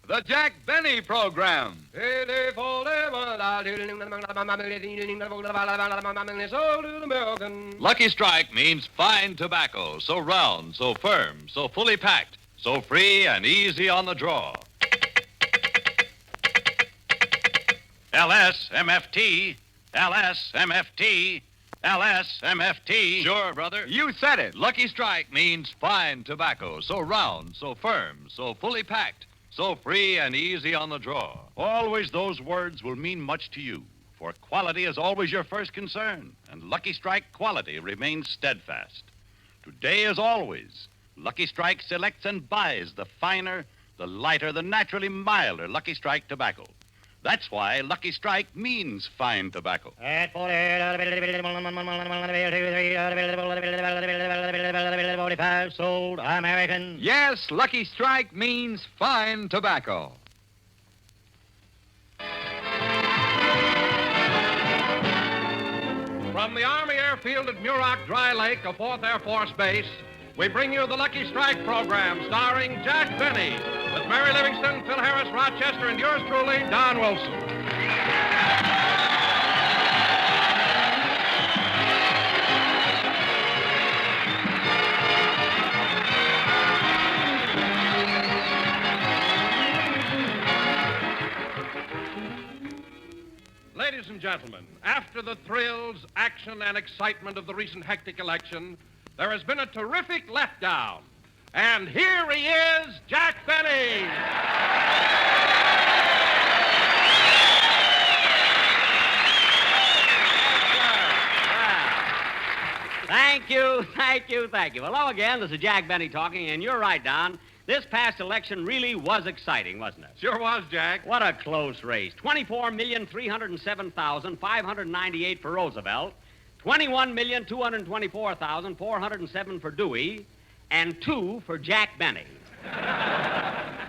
The Jack Benny Program. Lucky Strike means fine tobacco, so round, so firm, so fully packed, so free and easy on the draw. LSMFT, LSMFT, LSMFT. Sure, brother. You said it. Lucky Strike means fine tobacco, so round, so firm, so fully packed, so free and easy on the draw. Always those words will mean much to you, for quality is always your first concern, and Lucky Strike quality remains steadfast. Today, as always, Lucky Strike selects and buys the finer, the lighter, the naturally milder Lucky Strike tobacco. That's why Lucky Strike means fine tobacco. At 45 sold American. Yes, Lucky Strike means fine tobacco. From the Army Airfield at Muroc Dry Lake, a 4th Air Force base, we bring you the Lucky Strike program starring Jack Benny with Mary Livingston, Phil Harris, Rochester, and yours truly, Don Wilson. Ladies and gentlemen, after the thrills, action, and excitement of the recent hectic election, there has been a terrific letdown. And here he is, Jack Benny. Thank you. Hello again, this is Jack Benny talking, and you're right, Don. This past election really was exciting, wasn't it? Sure was, Jack. What a close race. 24,307,598 for Roosevelt, 21,224,407 for Dewey, and 2 for Jack Benny.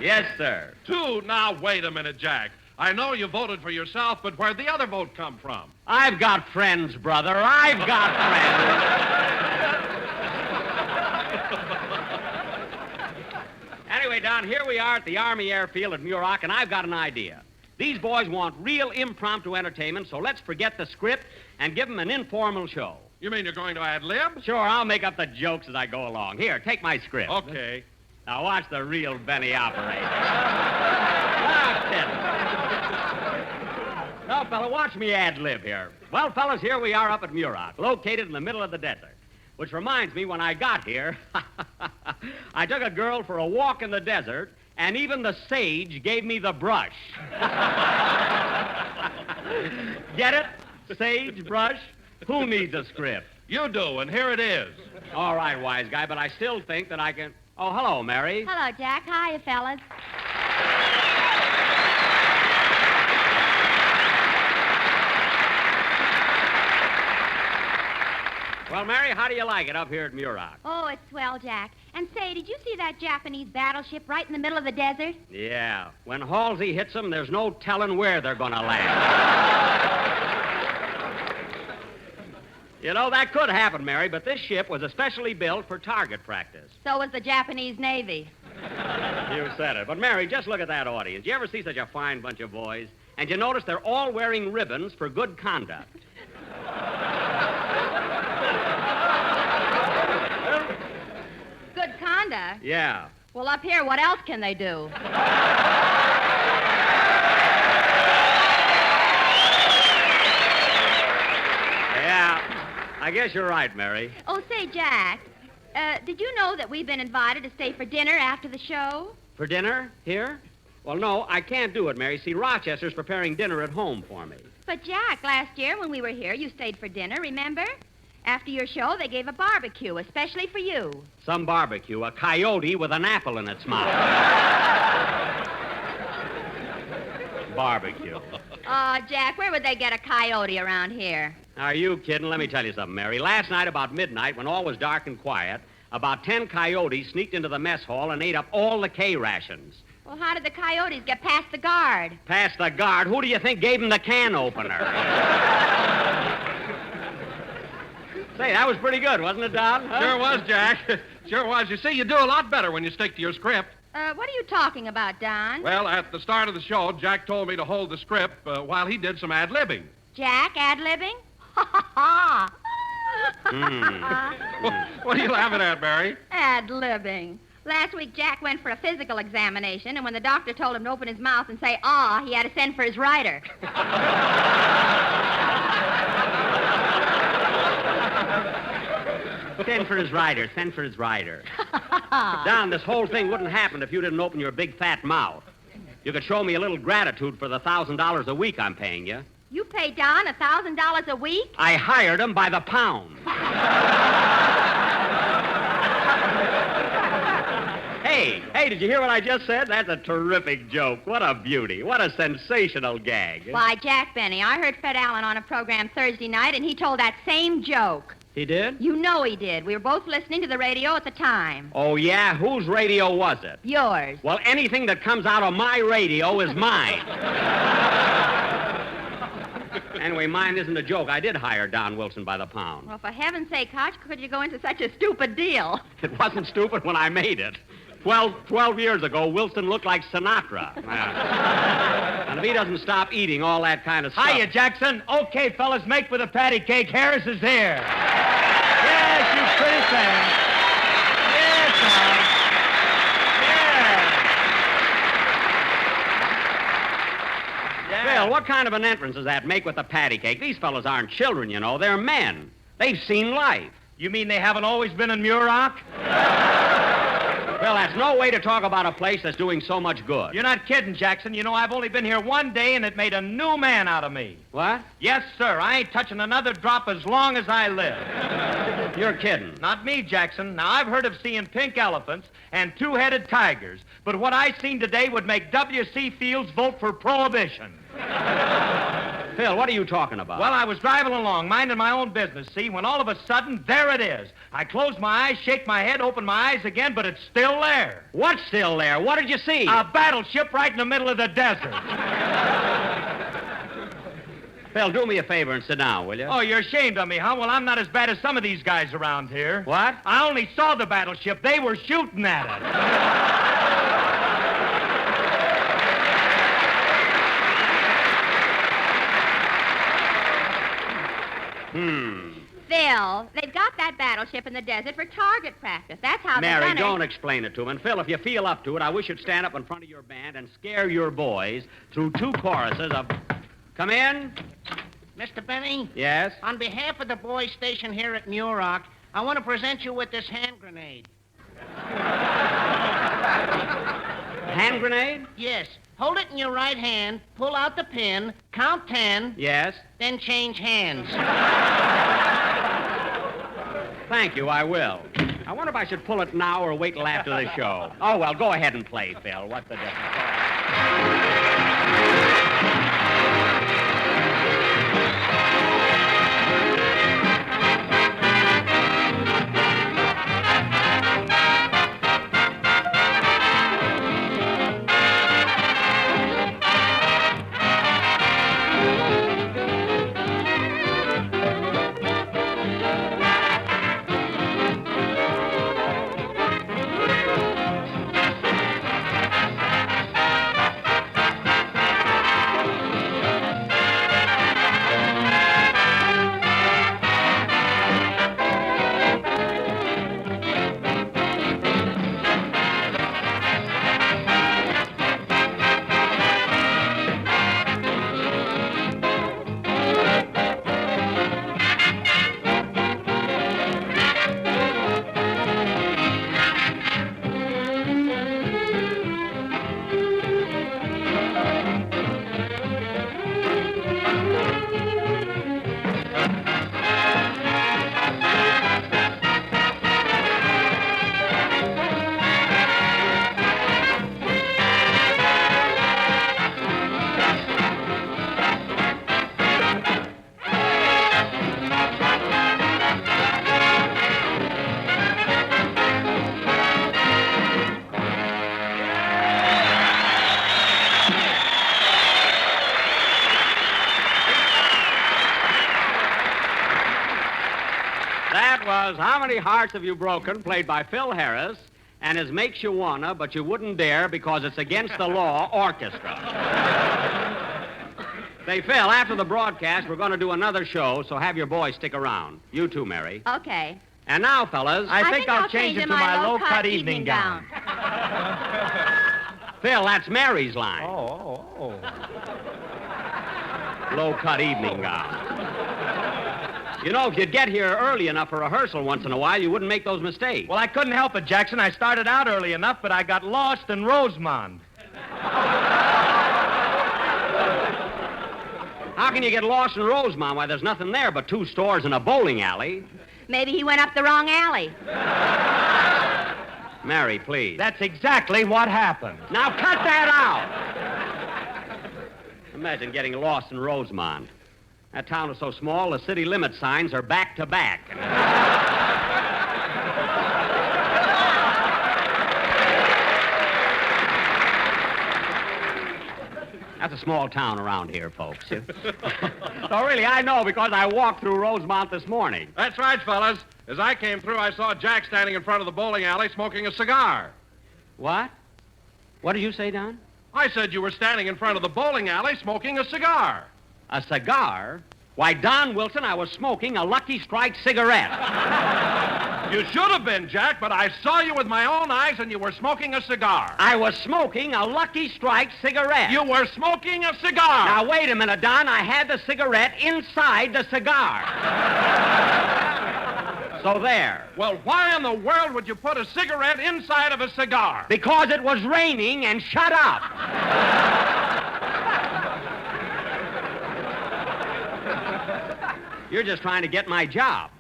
Yes, sir. 2? Now, wait a minute, Jack. I know you voted for yourself, but where'd the other vote come from? I've got friends, brother. I've got friends. Anyway, Don, here we are at the Army Airfield at Muroc, and I've got an idea. These boys want real impromptu entertainment, so let's forget the script and give them an informal show. You mean you're going to ad-lib? Sure, I'll make up the jokes as I go along. Here, take my script. Okay. Now watch the real Benny operate. Now, fella, watch me ad-lib here. Well, fellas, here we are up at Muroc, located in the middle of the desert. Which reminds me, when I got here, I took a girl for a walk in the desert, and even the sage gave me the brush. Get it? Sage, brush? Who needs a script? You do, and here it is. All right, wise guy, but I still think that I can... Oh, hello, Mary. Hello, Jack. Hiya, fellas. Well, Mary, how do you like it up here at Muroc? Oh, it's swell, Jack. And say, did you see that Japanese battleship right in the middle of the desert? Yeah. When Halsey hits them, there's no telling where they're going to land. You know, that could happen, Mary, but this ship was especially built for target practice. So was the Japanese Navy. You said it. But, Mary, just look at that audience. You ever see such a fine bunch of boys? And you notice they're all wearing ribbons for good conduct. Good conduct? Yeah. Well, up here, what else can they do? Yeah, I guess you're right, Mary. Oh, say, Jack, did you know that we've been invited to stay for dinner after the show? For dinner? Here? Well, no, I can't do it, Mary. See, Rochester's preparing dinner at home for me. But, Jack, last year when we were here, you stayed for dinner, remember? After your show, they gave a barbecue, especially for you. Some barbecue, a coyote with an apple in its mouth. Barbecue. Oh, Jack, where would they get a coyote around here? Are you kidding? Let me tell you something, Mary. Last night, about midnight, when all was dark and quiet, about 10 coyotes sneaked into the mess hall and ate up all the K rations. Well, how did the coyotes get past the guard? Past the guard? Who do you think gave them the can opener? Say, that was pretty good, wasn't it, Don? Huh? Sure was, Jack. Sure was. You see, you do a lot better when you stick to your script. What are you talking about, Don? Well, at the start of the show, Jack told me to hold the script while he did some ad-libbing. Jack ad-libbing? Ha ha ha! What are you laughing at, Mary? Ad-libbing. Last week, Jack went for a physical examination, and when the doctor told him to open his mouth and say, "Ah," he had to send for his writer. Send for his rider. Send for his rider. Don, this whole thing wouldn't happen if you didn't open your big fat mouth. You could show me a little gratitude for the $1,000 a week I'm paying you. You pay Don $1,000 a week? I hired him by the pound. Hey, did you hear what I just said? That's a terrific joke. What a beauty. What a sensational gag. Why, Jack Benny, I heard Fred Allen on a program Thursday night, and he told that same joke. He did? You know he did. We were both listening to the radio at the time. Oh, yeah? Whose radio was it? Yours. Well, anything that comes out of my radio is mine. Anyway, mine isn't a joke. I did hire Don Wilson by the pound. Well, for heaven's sake, Hutch, could you go into such a stupid deal? It wasn't stupid when I made it. 12 years ago, Wilson looked like Sinatra. And if he doesn't stop eating all that kind of stuff... Hiya, Jackson. Okay, fellas, make for the patty cake. Harris is here. Yes, you pretty thing. Yes, son. Yeah. Phil, what kind of an entrance does that make with the patty cake? These fellas aren't children, you know. They're men. They've seen life. You mean they haven't always been in Muroc? Well, that's no way to talk about a place that's doing so much good. You're not kidding, Jackson. You know, I've only been here one day, and it made a new man out of me. What? Yes, sir. I ain't touching another drop as long as I live. You're kidding. Not me, Jackson. Now, I've heard of seeing pink elephants and two-headed tigers, but what I seen today would make W.C. Fields vote for prohibition. Phil, what are you talking about? Well, I was driving along, minding my own business, see, when all of a sudden, there it is. I close my eyes, shake my head, open my eyes again, but it's still there. What's still there? What did you see? A battleship right in the middle of the desert. Phil, do me a favor and sit down, will you? Oh, you're ashamed of me, huh? Well, I'm not as bad as some of these guys around here. What? I only saw the battleship. They were shooting at it. Phil, they've got that battleship in the desert for target practice. That's how they've Mary, done it. don't explain it to him. And Phil, if you feel up to it, I wish you'd stand up in front of your band and scare your boys through 2 choruses of... Come in? Mr. Benny, Yes? on behalf of the boys stationed here at Muroc, I want to present you with this hand grenade. Hand grenade? Yes. Hold it in your right hand, pull out the pin, count 10, Yes? then change hands. Thank you, I will. I wonder if I should pull it now or wait till after the show. Oh, well, go ahead and play, Phil. What's the difference? That was How Many Hearts Have You Broken, played by Phil Harris, and his Makes You Wanna, but you wouldn't dare because it's against the law orchestra. Say, Phil, after the broadcast, we're going to do another show, so have your boys stick around. You too, Mary. Okay. And now, fellas, I think I'll change it to my low-cut evening gown. Phil, that's Mary's line. Oh. Low-cut evening gown. You know, if you'd get here early enough for rehearsal once in a while, you wouldn't make those mistakes. Well, I couldn't help it, Jackson. I started out early enough, but I got lost in Rosemont. How can you get lost in Rosemont? Why, there's nothing there but 2 stores and a bowling alley. Maybe he went up the wrong alley. Mary, please. That's exactly what happened. Now cut that out! Imagine getting lost in Rosemont. That town is so small, the city limit signs are back to back. That's a small town around here, folks. Oh, really, I know because I walked through Rosemont this morning. That's right, fellas. As I came through, I saw Jack standing in front of the bowling alley smoking a cigar. What? What did you say, Don? I said you were standing in front of the bowling alley smoking a cigar. A cigar? Why, Don Wilson, I was smoking a Lucky Strike cigarette. You should have been, Jack, but I saw you with my own eyes and you were smoking a cigar. I was smoking a Lucky Strike cigarette. You were smoking a cigar. Now, wait a minute, Don. I had the cigarette inside the cigar. So there. Well, why in the world would you put a cigarette inside of a cigar? Because it was raining and shut up. You're just trying to get my job.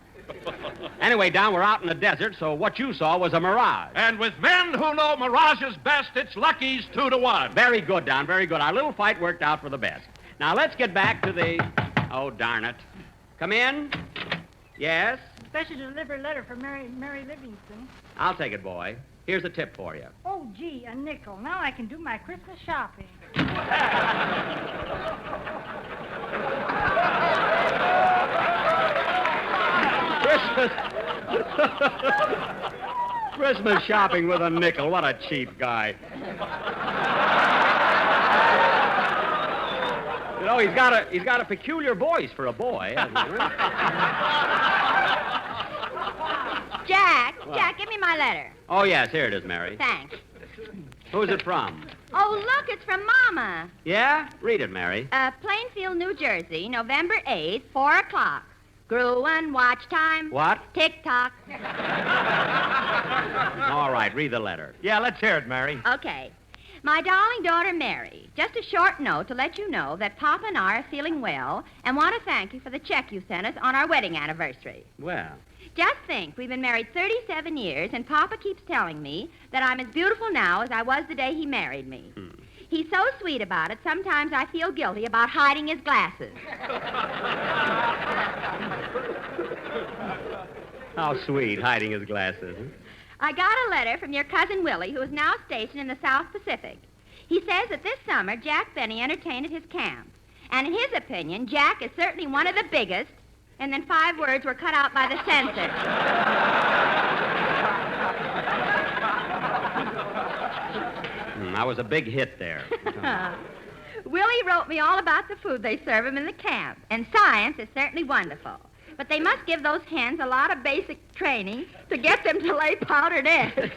Anyway, Don, we're out in the desert, so what you saw was a mirage. And with men who know mirages best, it's Lucky's 2-1. Very good, Don, very good. Our little fight worked out for the best. Now, let's get back to the... Oh, darn it. Come in. Yes? Special delivery letter for Mary Livingston. I'll take it, boy. Here's a tip for you. Oh, gee, a nickel. Now I can do my Christmas shopping. Christmas shopping with a nickel. What a cheap guy. You know, he's got a peculiar voice for a boy, hasn't he? Jack, give me my letter. Oh, yes, here it is, Mary. Thanks. Who's it from? Oh, look, it's from Mama. Yeah? Read it, Mary. Plainfield, New Jersey, November 8th, 4 o'clock. Gruen, watch time. What? Tick-tock. All right, read the letter. Yeah, let's hear it, Mary. Okay. My darling daughter, Mary, just a short note to let you know that Papa and I are feeling well and want to thank you for the check you sent us on our wedding anniversary. Well, Just think, we've been married 37 years, and Papa keeps telling me that I'm as beautiful now as I was the day he married me. He's so sweet about it, sometimes I feel guilty about hiding his glasses. how sweet, hiding his glasses. I got a letter from your cousin Willie, who is now stationed in the South Pacific. He says that this summer Jack Benny entertained at his camp. And in his opinion, Jack is certainly one of the biggest. And then 5 words were cut out by the censor. That was a big hit there. Willie wrote me all about the food they serve him in the camp. And science is certainly wonderful. But they must give those hens a lot of basic training to get them to lay powdered eggs.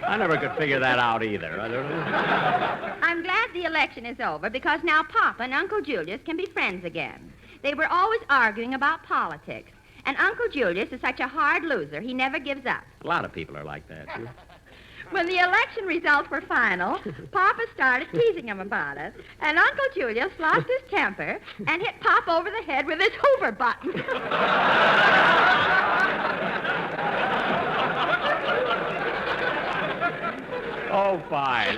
I never could figure that out either. I'm glad the election is over because now Papa and Uncle Julius can be friends again. They were always arguing about politics. And Uncle Julius is such a hard loser, he never gives up. A lot of people are like that. When the election results were final, Papa started teasing him about it, and Uncle Julius lost his temper and hit Pop over the head with his Hoover button. Oh, fine.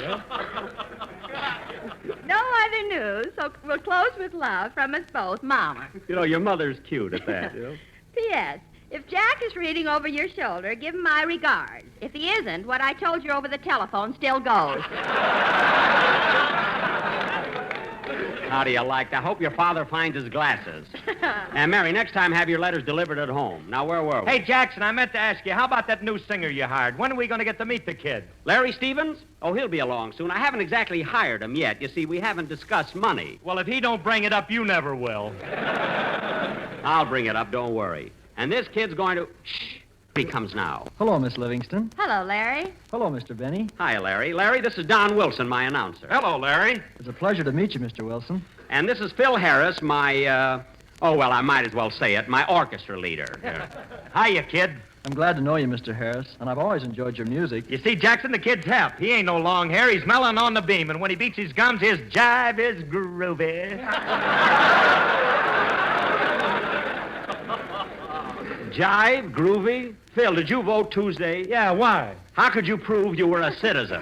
No other news, so we'll close with love from us both, Mama. You know, your mother's cute at that, P.S. If Jack is reading over your shoulder, give him my regards. If he isn't, what I told you over the telephone still goes. How do you like that? I hope your father finds his glasses. And, Mary, next time have your letters delivered at home. Now, where were we? Hey, Jackson, I meant to ask you, how about that new singer you hired? When are we going to get to meet the kid? Larry Stevens? Oh, he'll be along soon. I haven't exactly hired him yet. You see, we haven't discussed money. Well, if he don't bring it up, you never will. I'll bring it up, don't worry. And this kid's going to... Shh. He comes now. Hello, Miss Livingston. Hello, Larry. Hello, Mr. Benny. Hi, Larry. Larry, this is Don Wilson, my announcer. Hello, Larry. It's a pleasure to meet you, Mr. Wilson. And this is Phil Harris, my, I might as well say it, my orchestra leader. Hiya, kid. I'm glad to know you, Mr. Harris, and I've always enjoyed your music. You see, Jackson, the kid's hep. He ain't no long hair. He's melon on the beam, and when he beats his gums, his jive is groovy. Jive, groovy. Phil, did you vote Tuesday? Yeah, why? How could you prove you were a citizen?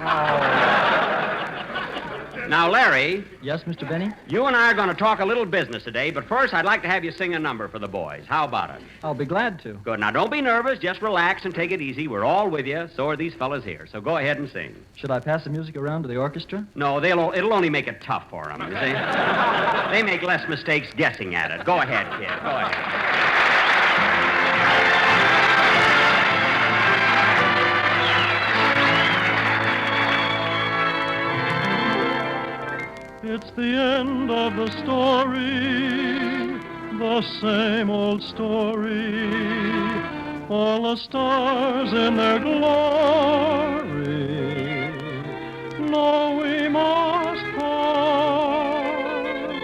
Now, Larry, Yes, Mr. Benny? you and I are going to talk a little business today, but first I'd like to have you sing a number for the boys. How about it? I'll be glad to. Good. Now, don't be nervous. Just relax and take it easy. We're all with you. So are these fellas here. So go ahead and sing. Should I pass the music around to the orchestra? No, it'll only make it tough for them, you see. They make less mistakes guessing at it. Go ahead, kid. Go ahead. It's the end of the story, the same old story. All the stars in their glory. No, we must part.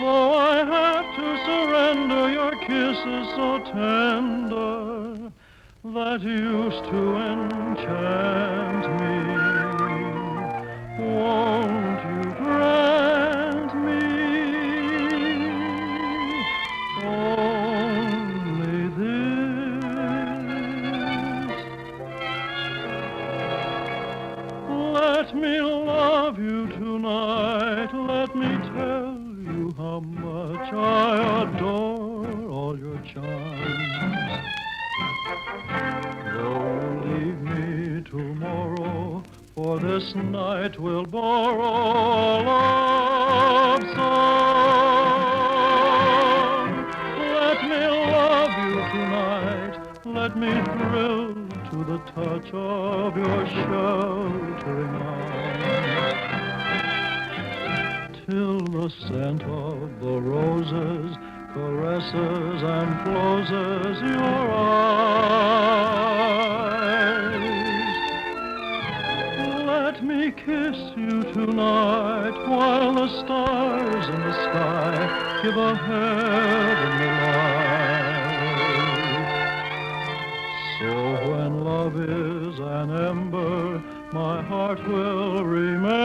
Though I have to surrender your kisses so tender that used to enchant me. Won't you grant me only this? Let me love you tonight. Let me tell you how much I adore all your charms. Though you leave me tomorrow, for this night we'll borrow a love song. Let me love you tonight. Let me thrill to the touch of your sheltering arms. Till the scent of the roses caresses and closes your eyes. Let me kiss you tonight while the stars in the sky give a heavenly light. So when love is an ember, my heart will remember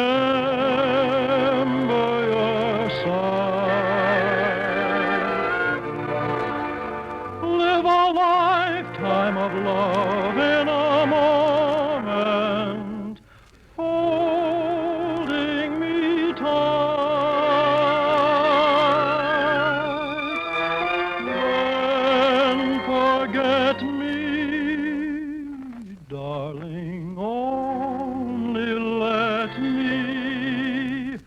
your side. Live a lifetime of love in a moment, holding me tight. Then forget me, darling. Only let me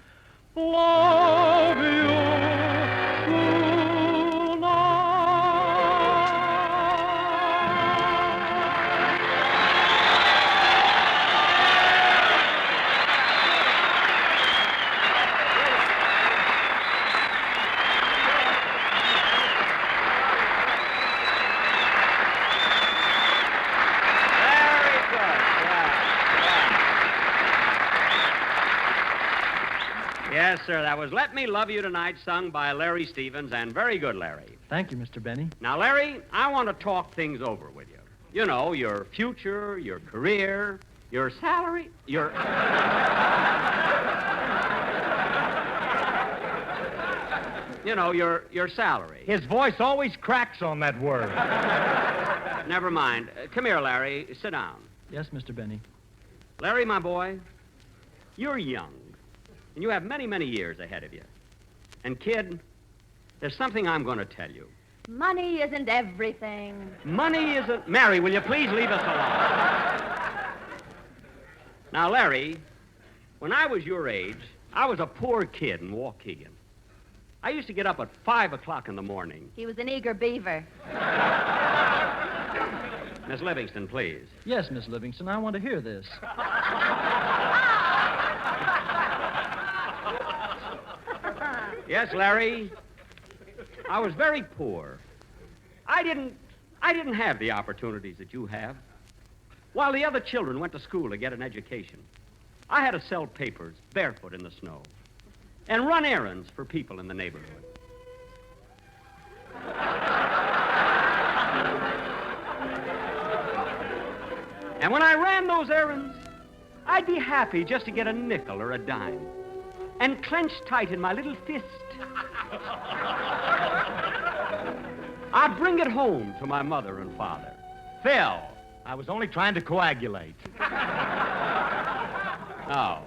love you Very good. Yes, sir. That was Let Me Love You Tonight, sung by Larry Stevens, and very good, Larry. Thank you, Mr. Benny. Now, Larry, I want to talk things over with you. You know, your future, your career, your salary, your... You know, your salary. His voice always cracks on that word. Never mind. Come here, Larry. Sit down. Yes, Mr. Benny. Larry, my boy, you're young, and you have many, many years ahead of you. And, kid, there's something I'm going to tell you. Money isn't everything. Money isn't... Mary, will you please leave us alone? Now, Larry, when I was your age, I was a poor kid in Waukegan. I used to get up at 5 o'clock in the morning. He was an eager beaver. Miss Livingston, please. Yes, Miss Livingston, I want to hear this. Yes, Larry. I was very poor. I didn't have the opportunities that you have. While the other children went to school to get an education, I had to sell papers barefoot in the snow and run errands for people in the neighborhood. And when I ran those errands, I'd be happy just to get a nickel or a dime and clench tight in my little fist. I'd bring it home to my mother and father. Phil, I was only trying to coagulate. Oh.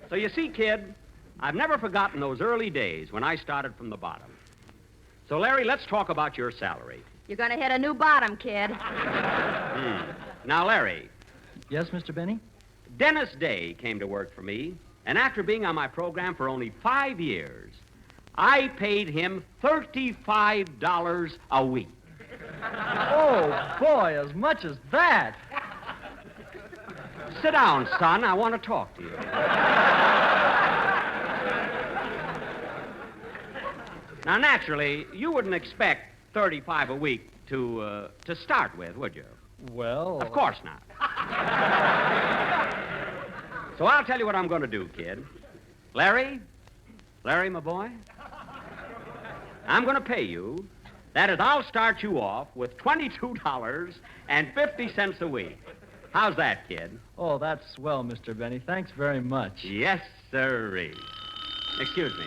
So you see, kid, I've never forgotten those early days when I started from the bottom. So, Larry, let's talk about your salary. You're going to hit a new bottom, kid. Now, Larry. Yes, Mr. Benny? Dennis Day came to work for me, and after being on my program for only 5 years, I paid him $35 a week. Oh, boy, as much as that. Sit down, son. I want to talk to you. Now, naturally, you wouldn't expect $35 a week to start with, would you? Well... Of course not. So I'll tell you what I'm going to do, kid. Larry, my boy, I'm going to pay you. That is, I'll start you off with $22.50 a week. How's that, kid? Oh, that's swell, Mr. Benny. Thanks very much. Yes, sirree. Excuse me.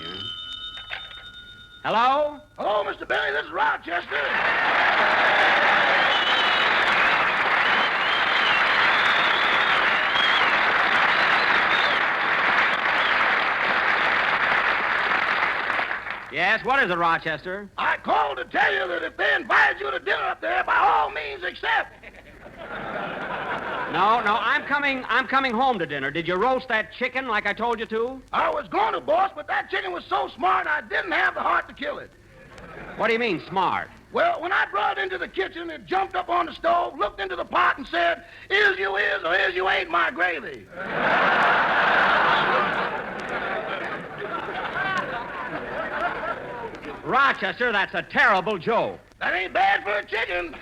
Hello? Hello, Mr. Benny. This is Rochester. Yes, what is it, Rochester? I called to tell you that if they invited you to dinner up there, by all means accept. No, I'm coming home to dinner. Did you roast that chicken like I told you to? I was going to, boss, but that chicken was so smart I didn't have the heart to kill it. What do you mean, smart? Well, when I brought it into the kitchen, it jumped up on the stove, looked into the pot, and said, "Is you is or is you ain't my gravy." Rochester, that's a terrible joke. That ain't bad for a chicken.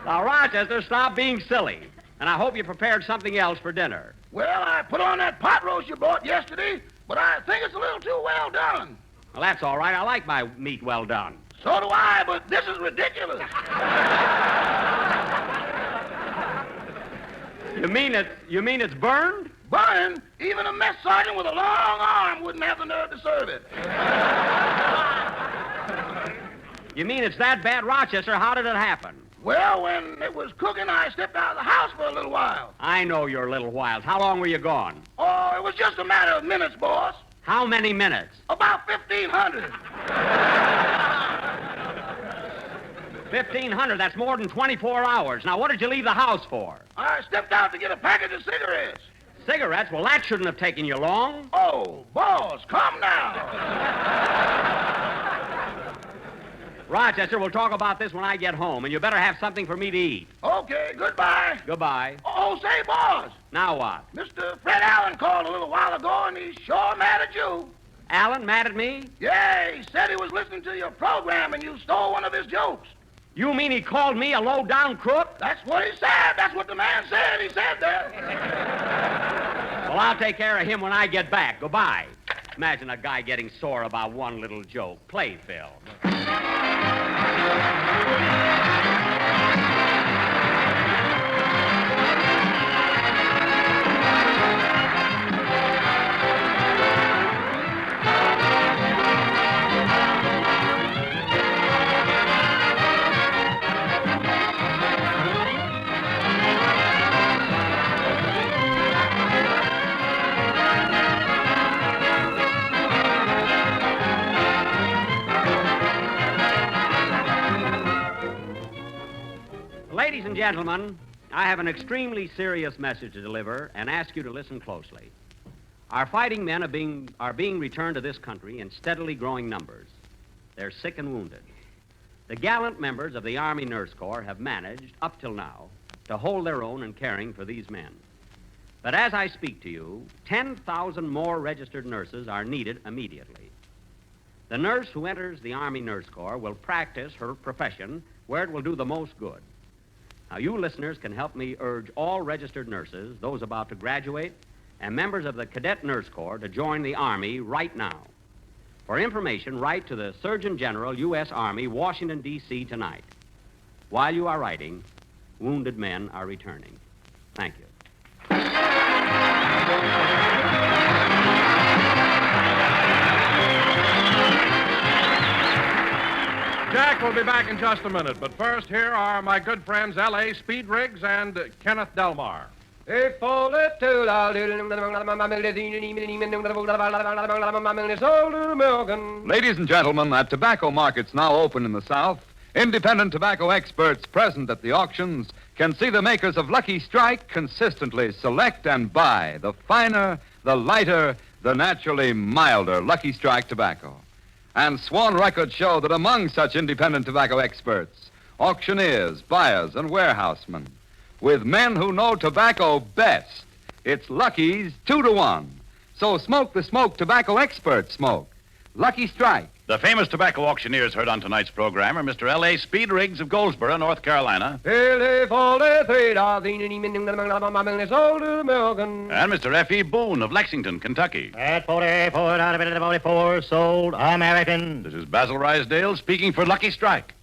Now, Rochester, stop being silly. And I hope you prepared something else for dinner. Well, I put on that pot roast you bought yesterday, but I think it's a little too well done. Well, that's all right. I like my meat well done. So do I, but this is ridiculous. You mean it's burned? Burned? Even a mess sergeant with a long arm wouldn't have the nerve to serve it. You mean it's that bad, Rochester? How did it happen? Well, when it was cooking, I stepped out of the house for a little while. I know your little whiles. How long were you gone? Oh, it was just a matter of minutes, boss. How many minutes? About 1,500. 1,500, that's more than 24 hours. Now, what did you leave the house for? I stepped out to get a package of cigarettes. Cigarettes? Well, that shouldn't have taken you long. Oh, boss, come now. Rochester, we'll talk about this when I get home, and you better have something for me to eat. Okay, goodbye. Goodbye. Oh, say, boss. Now what? Mr. Fred Allen called a little while ago, and he's sure mad at you. Allen mad at me? Yeah, he said he was listening to your program, and you stole one of his jokes. You mean he called me a low-down crook? That's what he said. That's what the man said. He said that. Well, I'll take care of him when I get back. Goodbye. Imagine a guy getting sore about one little joke. Play, Phil. Ladies and gentlemen, I have an extremely serious message to deliver and ask you to listen closely. Our fighting men are being returned to this country in steadily growing numbers. They're sick and wounded. The gallant members of the Army Nurse Corps have managed, up till now, to hold their own in caring for these men. But as I speak to you, 10,000 more registered nurses are needed immediately. The nurse who enters the Army Nurse Corps will practice her profession where it will do the most good. Now, you listeners can help me urge all registered nurses, those about to graduate, and members of the Cadet Nurse Corps to join the Army right now. For information, write to the Surgeon General, U.S. Army, Washington, D.C. tonight. While you are writing, wounded men are returning. Thank you. Jack will be back in just a minute, but first, here are my good friends L.A. Speed Riggs and Kenneth Delmar. Ladies and gentlemen, at tobacco markets now open in the South, independent tobacco experts present at the auctions can see the makers of Lucky Strike consistently select and buy the finer, the lighter, the naturally milder Lucky Strike tobacco. And sworn records show that among such independent tobacco experts, auctioneers, buyers, and warehousemen, with men who know tobacco best, it's Lucky's 2-to-1. So smoke the smoke tobacco experts smoke. Lucky Strike. The famous tobacco auctioneers heard on tonight's program are Mr. L.A. Speed Riggs of Goldsboro, North Carolina, and Mr. F.E. Boone of Lexington, Kentucky. At 44, sold American. This is Basil Rysdale speaking for Lucky Strike.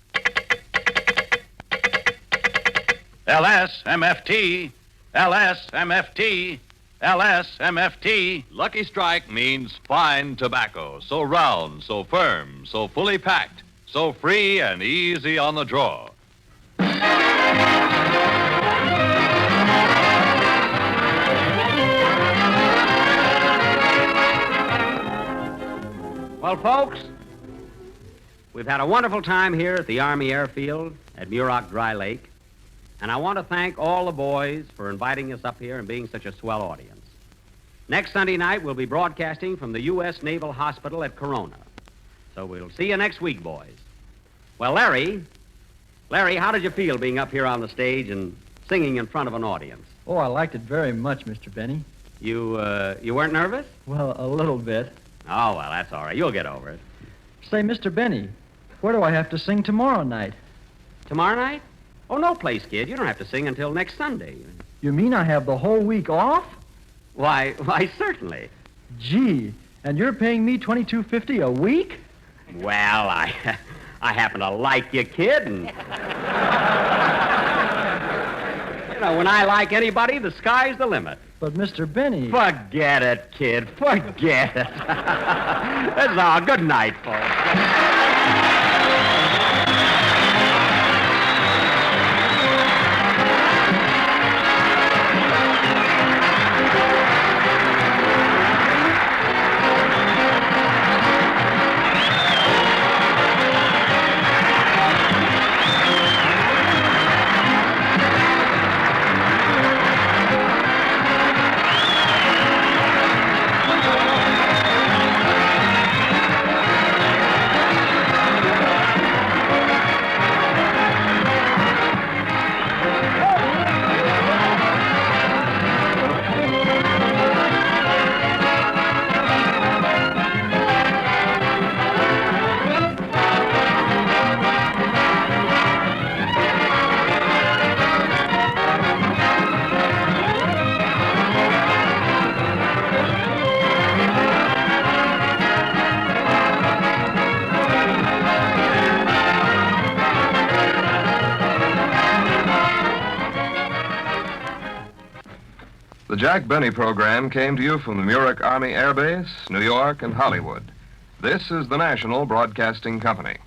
LSMFT, LSMFT, LSMFT. Lucky Strike means fine tobacco, so round, so firm, so fully packed, so free and easy on the draw. Well, folks, we've had a wonderful time here at the Army Airfield at Muroc Dry Lake, and I want to thank all the boys for inviting us up here and being such a swell audience. Next Sunday night, we'll be broadcasting from the U.S. Naval Hospital at Corona. So we'll see you next week, boys. Well, Larry, how did you feel being up here on the stage and singing in front of an audience? Oh, I liked it very much, Mr. Benny. You weren't nervous? Well, a little bit. Oh, well, that's all right. You'll get over it. Say, Mr. Benny, where do I have to sing tomorrow night? Tomorrow night? Oh, no place, kid. You don't have to sing until next Sunday. You mean I have the whole week off? Why, certainly. Gee, and you're paying me $22.50 a week? Well, I happen to like you, kid, and... You know, when I like anybody, the sky's the limit. But, Mr. Benny... Forget it, kid. Forget it. That's all. Good night, folks. The Jack Benny program came to you from the Muroc Army Air Base, New York, and Hollywood. This is the National Broadcasting Company.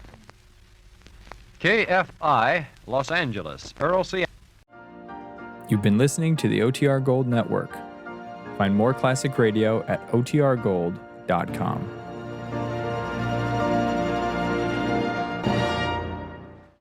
KFI, Los Angeles, Earl C. You've been listening to the OTR Gold Network. Find more classic radio at otrgold.com.